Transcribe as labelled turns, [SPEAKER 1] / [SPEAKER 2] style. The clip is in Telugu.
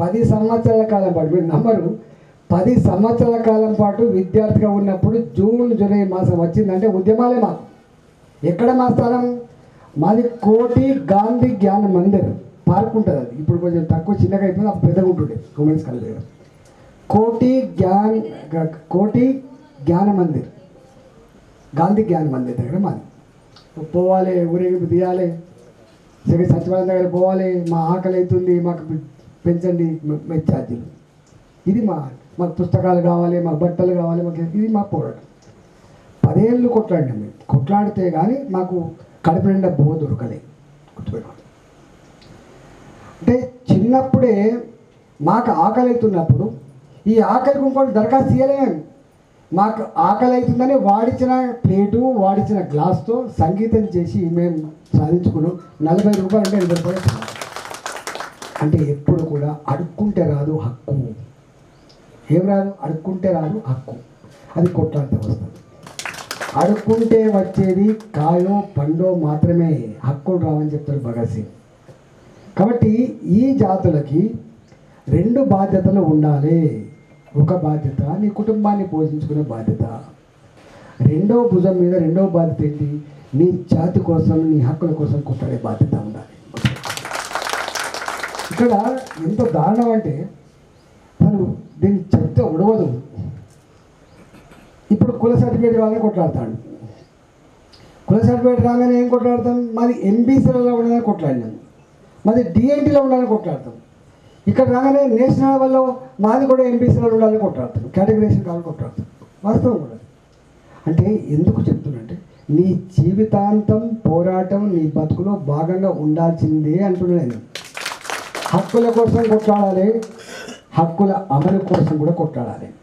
[SPEAKER 1] 10 సంవత్సరాల కాలం పాటు మీరు నమ్మరు, 10 సంవత్సరాల కాలం పాటు విద్యార్థిగా ఉన్నప్పుడు జూన్ జూలై మాసం వచ్చిందంటే ఉద్యమాలే మాకు. ఎక్కడ మా స్థానం? మాది కోటి గాంధీ జ్ఞాన మందిర్ పార్క్ ఉంటుంది. అది ఇప్పుడు కొంచెం తక్కువ చిన్నగా అయిపోయింది, అప్పుడు పెద్దగా ఉంటుండే ఉమెన్స్ కాలేజ్ దగ్గర. కోటి జ్ఞాన మందిర్, గాంధీ జ్ఞాన మందిర్ దగ్గర మాది. పోవాలి, ఊరేగింపు తీయాలి, సచివాలయం దగ్గర పోవాలి, మా ఆకలి అవుతుంది, మాకు పెంచండి మెచ్ ఛార్జీలు. ఇది మాకు పుస్తకాలు కావాలి, మాకు బట్టలు కావాలి, మాకు ఇది మా పోరాటం. 10 ఏళ్ళు కొట్లాడినాం మేము. కొట్లాడితే కానీ మాకు కడుపు నిండా బువ్వ దొరకలే. గుర్తుపెట్టుకోండి. అంటే చిన్నప్పుడే మాకు ఆకలి అవుతున్నప్పుడు ఈ ఆకలికి ఇంకోటి దరఖాస్తు చేయలేము. మాకు ఆకలి అవుతుందని వాడిచిన ప్లేటు, వాడిచిన గ్లాస్తో సంగీతం చేసి మేము సాధించుకున్నాం. 40 రూపాయలు అంటే 80 రూపాయలు. అంటే ఎప్పుడు కూడా అడుక్కుంటే రాదు హక్కు. ఏం రాదు? అడుక్కుంటే రాదు హక్కు. అది కొట్లాడితే వస్తుంది. అడుక్కుంటే వచ్చేది కాయో పండో మాత్రమే, హక్కులు రావని చెప్తారు భగత్ సింగ్. కాబట్టి ఈ జాతులకి 2 బాధ్యతలు ఉండాలి. ఒక బాధ్యత నీ కుటుంబాన్ని పోషించుకునే బాధ్యత, రెండవ భుజం మీద రెండవ బాధ్యత ఏంటి? నీ జాతి కోసం, నీ హక్కుల కోసం కొట్లాడే బాధ్యత ఉండాలి. ఇక్కడ ఎంత దారుణం అంటే తను దీన్ని చెప్తే ఉడవదు. ఇప్పుడు కుల సర్టిఫికేట్ రాగానే కొట్లాడతాడు. కుల సర్టిఫికేట్ రాగానే ఏం కొట్లాడతాం? మాది ఎంబీసీలలో ఉండాలని కొట్లాడినాం, మాది డిఎన్టీలో ఉండాలని కొట్లాడతాం. ఇక్కడ రాగానే నేషనల్ వల్ల మాది కూడా ఎంబీసీలో ఉండాలని కొట్లాడతాం, కేటగిరేషన్ కావాలని కొట్లాడతాం. వాస్తవం కూడా. అంటే ఎందుకు చెప్తున్నంటే నీ జీవితాంతం పోరాటం నీ బతుకులో భాగంగా ఉండాల్సిందే అంటున్నా నేను. హక్కుల కోసం కొట్లాడాలి, హక్కుల అమలు కోసం కూడా కొట్లాడాలి.